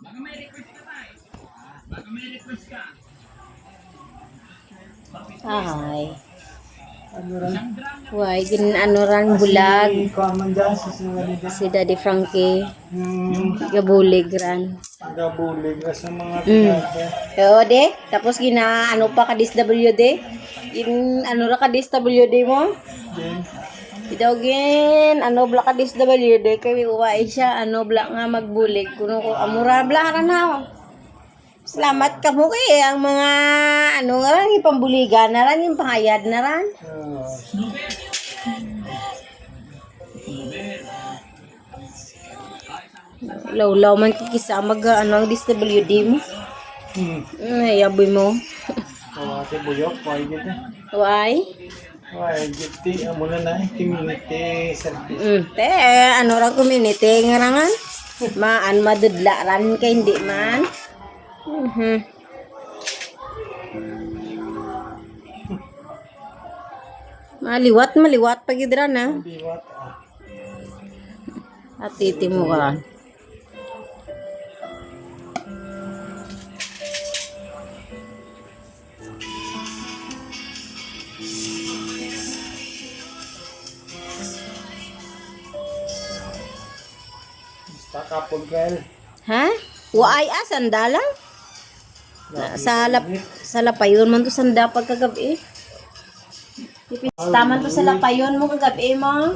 Baka may request ka tayo. Baka may request ka. Ay. Ano rin? Why, ano ran bulag. Common dyan sa sinungaling dyan. Si Daddy Frankie. Yung Gabulig ran. gabulig sa mga Mm. pinate. Oo, de. Tapos ano pa ka DSWD? Ano ra ka DSWD mo? Din. Idawgin, ano bla ka DSWD kay uwai siya, ano bla nga magbulig. Kuno ko amura bla ra na. Salamat ka mo kay ang mga ano nga ran, ipambuligan na ran, yung pangayad na ran. Law man kikisa mag ano ang DSWD mo. Yaboy mo. Ate buyok, why gito? Why? Why gito? Amo na na, community service. Te, ano ra community nga rangan? Maan madudla ran kay hindi man. Maliwat pagidra na. Diwat. At titi mo ka. Basta kapag well. Ha? Waay sandalang? Sa lapayon man to sanda pagkagabi. Ipista man to sa lapayon mo kagabi mo.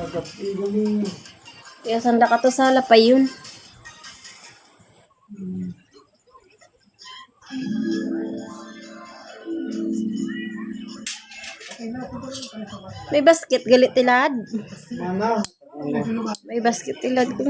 Kaya sanda ka to sa lapayon. May basket galit tilad. Mana? May basket tilad ko.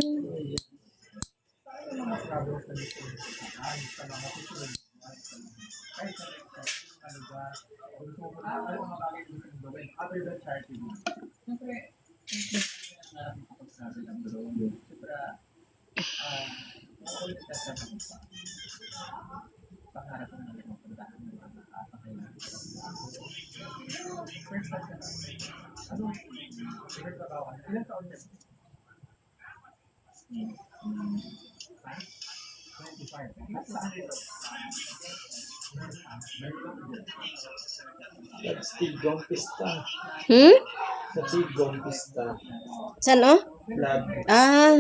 Sa tigong pista. Sa tigong pista. San oh? Blood. Ah.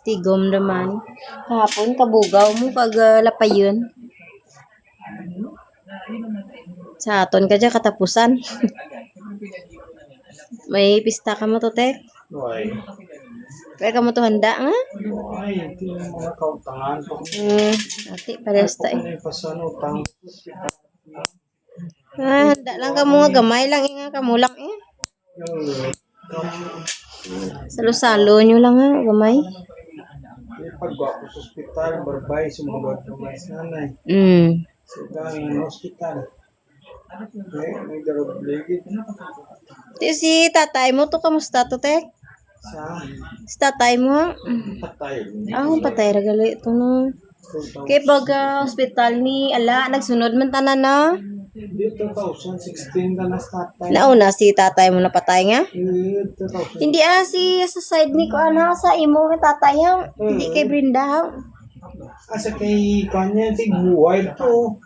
Tigom naman. Kahapon kabugaw mo kag lapayon. Sa aton ka dyan katapusan. May pista ka mo to, Tek? Why? Kaya ka mo to handa nga? Why? Ito yung mga kautangan ko. Ati, parehas tayo. Ano yung pasanutang? Handa lang ka mo nga gamay lang nga kamo lang eh. Salo-salo nyo lang nga gamay. Yung pagwa ko sa ospital, barbay, sumunod ng mga sanay. So, dahil yung hospital. May darobligid. Si tatay mo to, kamusta to, Tek? Sa Si tatay mo? patay. Patay ragali ito no. Kaya pag hospital ni ala, nagsunod man tanan na. Dito 2016 ka na tatay. Nauna si tatay mo napatay nga? 2000. Hindi si sa side ni ko ana sa imo nga tatay ha. Hindi kay Brenda ha. Asa kay kanya tigbuhay to.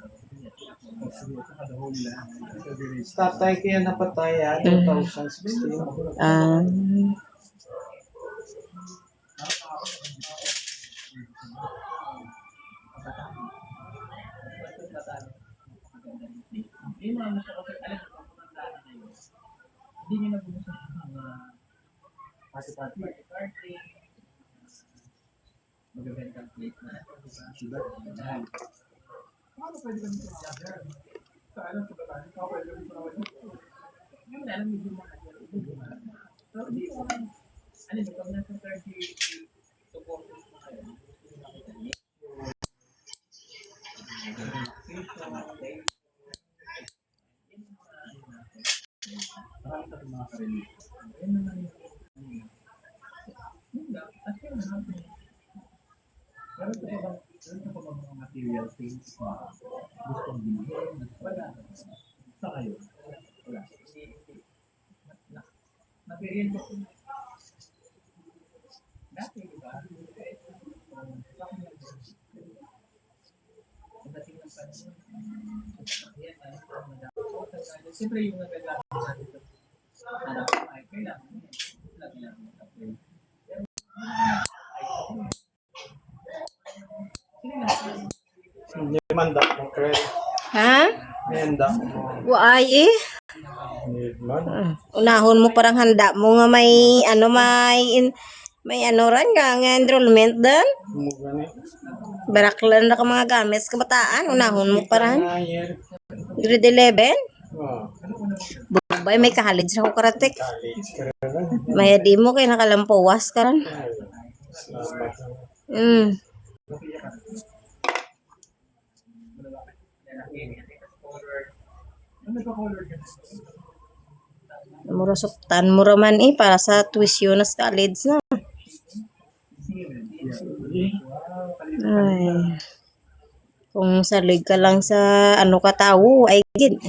Tatay kaya napatay 2016. Material things na gustong bilhin, wala. Sa kayo, wala. Material ko. Dati, di ba? Siyempre yung nagkakita sa dito. Hanap ko ay kailangan. Lagi lang. Hindi man daw mo, Fred. Ha? Handa mo. Waay eh. Hindi man. Unahon mo parang handa mo nga may ano may ano ran nga enrollment doon. Mo gani. Baraklan na ka mga gamit sa kabataan. Unahon mo parang Ayer. grade 11. Oh, Bubay may college ra ko karatik. college ka rin. May di mo kay nakalampuwas ka ran. Ay, salamat. Mura suktan mo raman eh para sa tuition na sa college na. Ay. Kung salig ka lang sa ano ka tao, ay gid.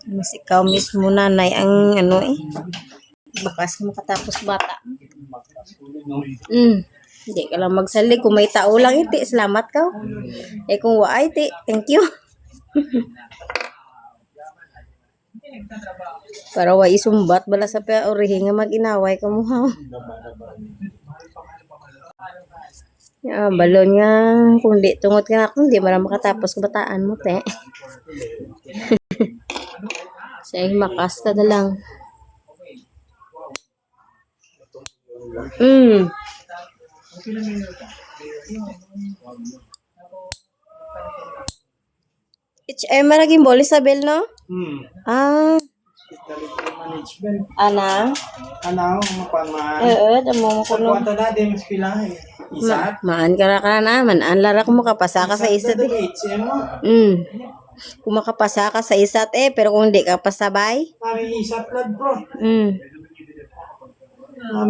Mas ikaw mismo nanay ang ano eh. Bakas ka makatapos bata. Hindi ka lang magsalig. Kung may tao lang iti, salamat ka. Eh kung waay iti, thank you. Para wa isumbat bala sa paurihi nga mag-inaway ka mo ha. Balon nga kung di tungot ka ako, hindi mo makatapos kabataan mo te. Siya makas ka na lang. HM maraging bolis sa bel no? Ah. Hospitality management. Ana? Ano, mapama. Damo mo ko no. Kwanta na, di mas pilahin. Isa? Maan ka na, man lara kung makapasa ka sa isa't eh. HM mo. Kung makapasa ka sa isa't eh, pero kung hindi ka pasabay. Kami isa blood bro.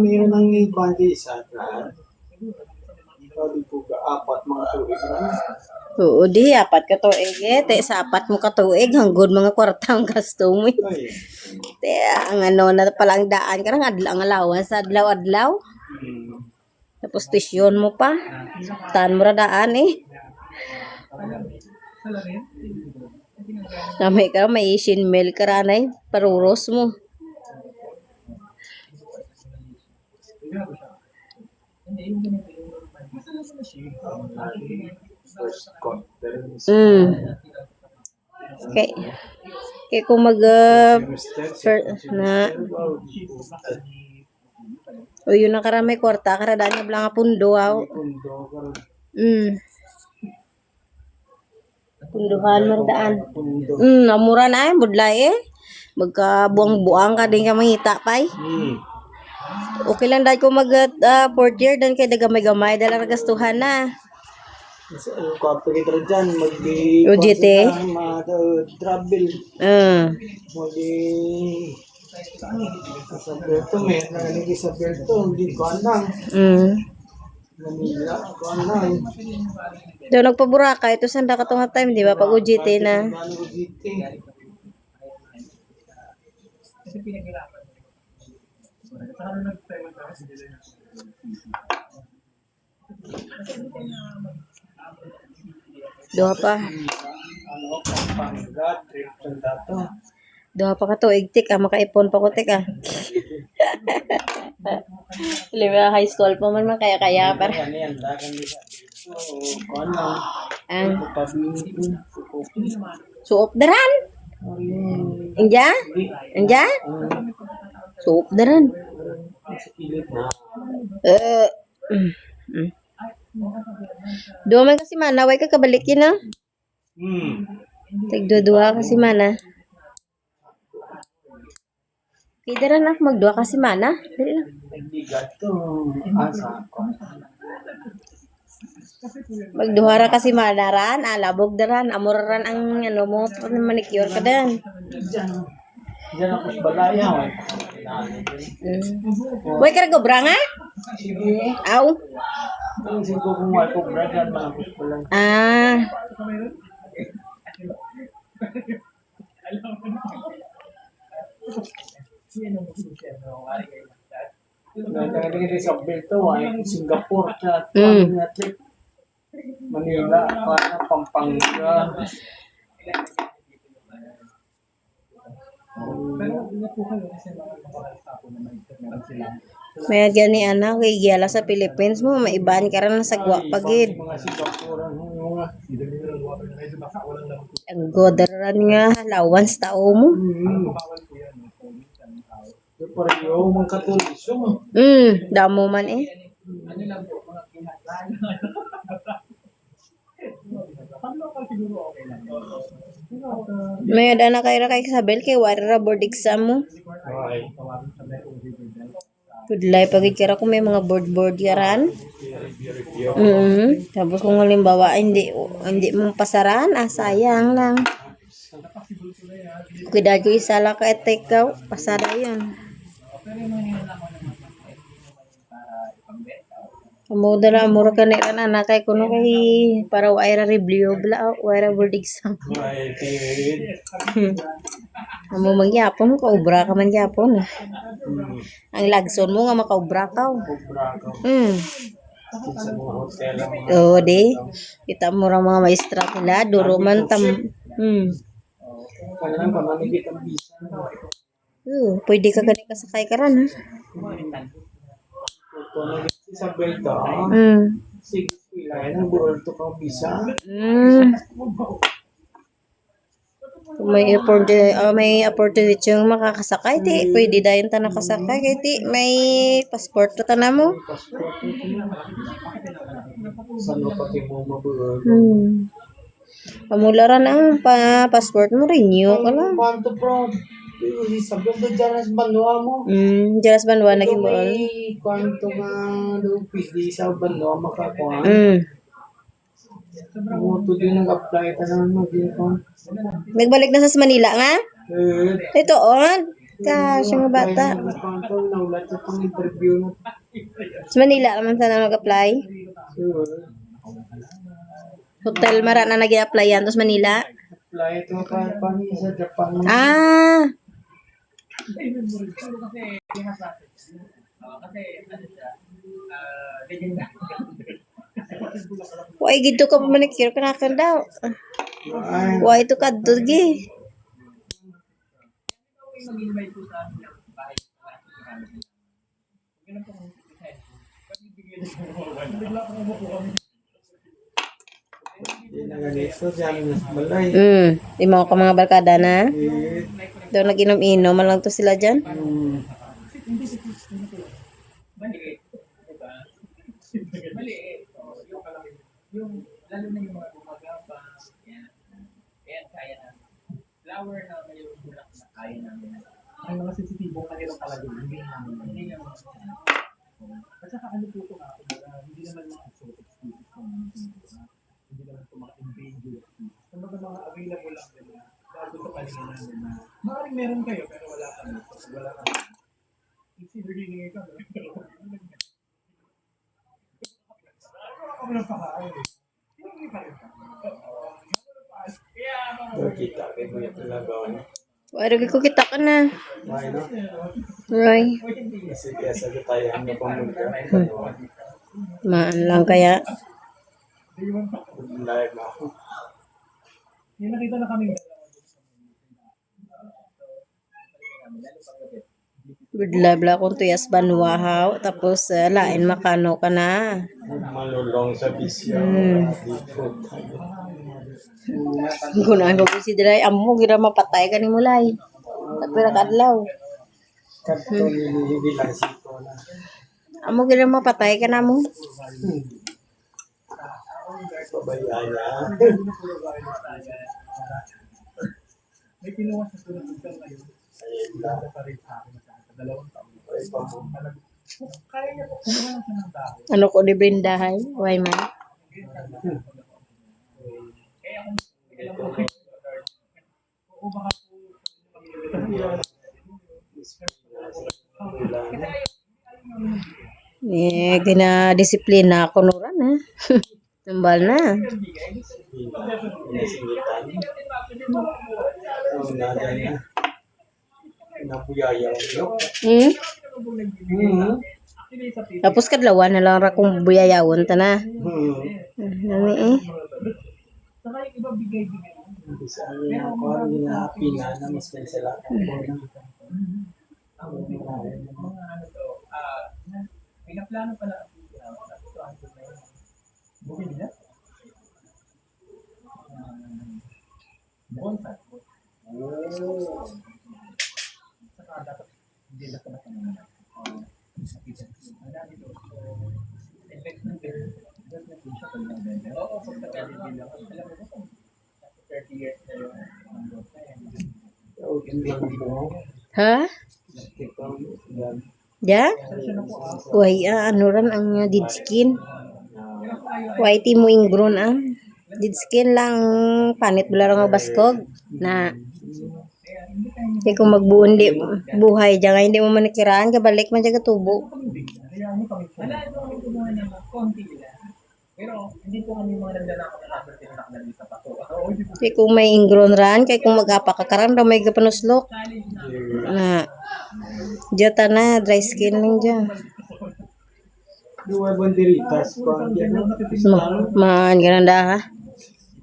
Mayroon ng ibang isa blood. Sabi po ka, 4 mga tuig na. Oo, di, 4 ka tuig eh. Te, sa 4 mo ka tuig, hanggang mga kwarta ang gasto mo eh. Ay. Te, ang ano na palang daan ka na, ang allowance sa adlaw-adlaw. Tapos tuition mo pa. Tan mo ra daan eh. Namay ka, may isin mail ka ranay. Paruros mo. Okay. Okay, kung mag na o yun ang karamay kwarta, karadaan nga blang nga pundo aw. Punduhan mardaan. Amura na eh, budlay eh. Magka-buang-buang ka din ka mangita pay. Okay lang dahil ko mag 4th year dan kay dagamay-gamay dala gastuhan na. Kapag ito dyan, UGT? Travel. Sa Berto, may nalagi sa Berto, hindi ko anang. Manila, ko anang. Doon nagpabura ka, ito sanda ka itong time, di ba? Pag UGT na. UGT. Doha pa. Ano, Pampanga, trip ng dato. Doha pa ka to, igtik makaipon pa ko tek Lima high school pa man kaya para. Ano yan, lagang nila. So, ko anang. Suop daran. Inja? Inja? Suop daran. Sa kilid na. Dua man kasi mana, way ka kabalik yun na. Tagdua kasi mana. Kaya na magdua kasi mana. Dali lang. Nagbigat to. Asa ko. Magduhara kasi manaran, alabog daran, amoraran ang ano mo, manicure ka dan. Diyan ako sa balaya. Way ka nagobra nga? Sige. Aw. Sige ko kung wala ko bragan, malapos ko lang. Nagagay sa Berto, ay Singapore, sa trip. Manila, Pampanga. Pero ingat po kayo kasi makakapag na meron sila. May gani ana kay giyala sa Philippines mo maiban ka rin sa gwa pagid. Mga Singaporean, mga Medyo baka walang laman po. Ang godaran nga allowance tao mo. Bawal po yan. Yung pareho, mga katulisyo. Damo man eh. Ano lang po, mga kinakain. Pag local siguro okay lang. May adana kay ra kay Isabel kay wara board exam mo. Ay, Tawagin sa Metro River. Kudlay pagid kara kung may mga board yaran. review. Tapos kung halimbawa hindi mo pasaran, sayang lang. Kuda ko isa lang ka ikaw, pasara yun. Amo dala amor ka ni anak kay kuno kay para waira review bla waira board exam. Ay, period. Amo mangyapon ka ubra ka man gyapon. Ang lagson mo nga makaubra ka. Kubra ko. Sa mga hotel ang mga Oo, di. Kita mo ra mga maestra nila, duro man tam. kanilang pamanigit ang visa. Pwede ka gani kasakay ka ran ha. Ito na sa Belta. Sige, ilayan ang buol to kang visa. Kung may opportunity yung makakasakay, ti pwede dayon ta nakasakay kay ti may passport ta na mo. Passport ito na. Saan mo pati mo mabuol? Pamularan ang passport mo renew ka lang. Kwanto pro? Sabi ko dyan sa Banwa mo. Jaras banwa naging buol. May kwanto nga doon pili sa Banwa makakuha. Moto din nag-apply ka naman mag-ipon. Nagbalik na sa Manila nga? Ito on. Siya mga bata. Kwanto, naulat sa pang interview na. Sa Manila naman sana mag-apply. Sure. Hotel mara na nag-applyan to sa Manila. Apply ito pa sa Japan. Why gito ka pamanikir ka na daw. Ay, Why ito ka dugi. di na ganito dyan na sa balay. Di mo ka mga barkada na. Eh, Doon nag-inom-inom man lang to sila dyan. Yung lalo na yung mga gumagapa, yan, kaya na. Flower na may bulak na kaya namin. Ang mga sensitibong kanilong talaga, hindi namin. At saka ano po ito nga, hindi naman mga exotic species kung hindi naman ito mga endangered species. Sa mga available lang nila, bago sa palingan namin na maaaring meron kayo pero wala kami. Wala kami. It's either hindi ka, pero ako lang pakain. Hindi pa rin. kita kayo mo yung pinagawa niya. Why ko kita ka na. Ay, no? Right. Kasi kaya sa tayo ang napamunta. Maan lang kaya. Live na ako. Yung nakita na kami. Bidla-bla kung tuyas banwahaw. Tapos lain makano ka na. Malulong sa bisyo. Gunaan ko si Dilay. Amo, gira mapatay ka ni Mulay. Tapira kadlaw. Kato hindi lang sito na. Amo, gira mapatay ka na mo. Pabayaan niya. May kinuha sa tulad ng ngayon. Ayun lang. Pa rin sa akin sa dalawang taon. Ay, pa mo. Kaya niya po kumuha lang siya ng dahon. Ano ko ni Brindahay? Why man? Oo, baka po Gina-disiplina ako nuran ha. Tumbal na. Inasingitan. Ang nada niya. Nabuyayaw niyo. Tapos kadlawan na lang ra kung buyayawon ta na. Nani eh. saka yung iba bigay-bigay. Hindi sa amin na ako, hindi na pina na mas kaya sila ako na. Mga ano to, pinaplano pala ang video. Tapos ito, ano na yun? Bukid nila? Bonsai. Saka dapat hindi na pala kami na. Ang dami to. So, investment din. Investment din siya pag nabenta. Oo, pag nag-alibin lang. Alam mo ba kung 30 years na yung bonsai. Hindi ako mo. Ha? Yan. Ja? Uy, ano ran ang dead skin? Whitey mo ingron dead skin lang panit bala nga baskog na di kung magbuon di buhay dyan nga hindi mo manikiraan kabalik man dyan katubo. Wala ito kami kumuha ng konti nila. Pero hindi po kami mga naglalako na number din na sa pato. Kaya kung may ingron ran, kaya kung mag-apakakaran daw may kapanuslok na jota na dry skin lang dyan. Dua banderitas ko ang yan. Man ganun ha.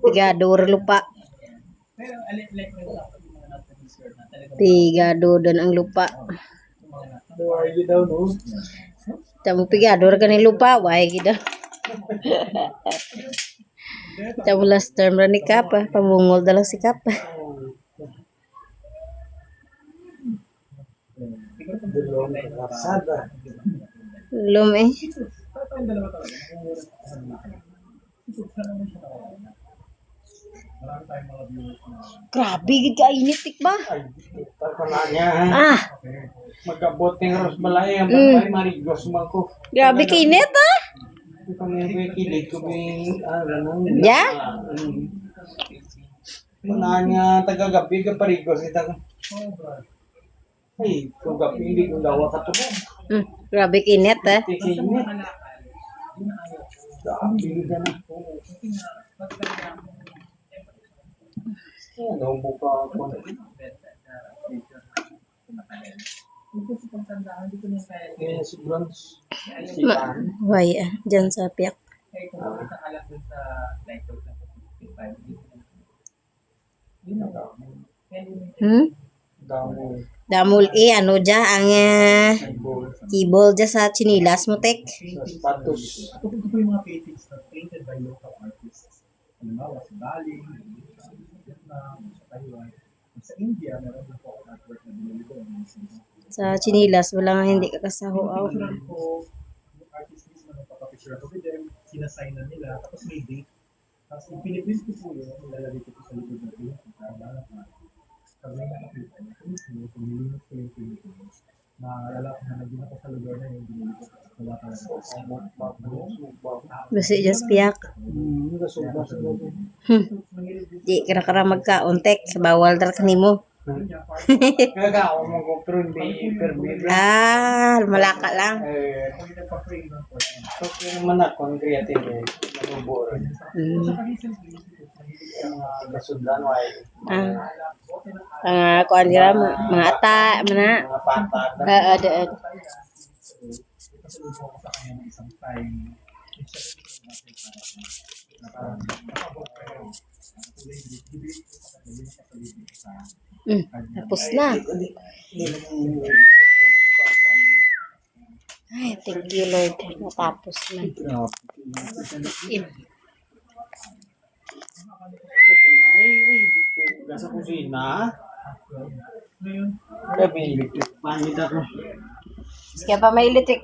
Tigado lupa. Pero like for example, yung mga nasa Discord na talagang Tigado doon ang lupa. Dua yun daw no. Tamu pigado ra kani lupa way gida. Tamu last term ra ni Kap, pamungol dalang si Kap. Dulong karsada. Lum yung dalawa talaga. Marami tayong mga viewers na Grabe gid ka init ba? Ay, tarpala niya ha. Ah, Magkabot ng Ros Balay, ang babay marigos mo ko. grabe ka init Kung may kilig ko may ano. Ja? Kunahan nga taga-gabi ka parigos ita ko. Ay, kung gabi hindi ko dawa katulog. Grabe ka init Tikinit. Gabi ka na po. Ano buka ako. Kaya si Bronze. Si Pan. Way dyan sa piyak. kaya kung makita ka lang dun sa light out na 55, yun na daw. Damo. Damol ano dya ang keyboard dya sa chinilas mo tek. Sa sapatos. Ito po yung mga paintings na painted by local artists. Halimbawa, sa Bali, sa Vietnam, sa Taiwan. Sa India, meron din po ako artwork na binili ko. Sa chinilas wala nga hindi ka kasaho. Picturean ko, yung artist mismo nagpapapicture ako with them, sinasign na nila, tapos may date. Tapos yung piniprint ko po yun, nilalagay ko po sa likod natin. Para pag may nakakita niya, kung mismo, kung nilinis ko yung print ko, maalala ko na naging ako sa lugar na yung binili ko. Wala talaga. Basi just piyak. Nasubra sa gabi. Di kira-kira magkaontek sa bawal dar kanimo. Kaya ako mo pero hindi permit. Malaka lang. So naman ako ang creative eh. Nabuburo. Kasudlan ay Kuan dira mga ata mana. mga patag. Ada. Kasalubong ko sa kanya ng isang time. Tapos na. Ay, thank you Lord. Natapos na. Sa balay ay sa kusina. Kaya may electric pan dito. Kaya pa may electric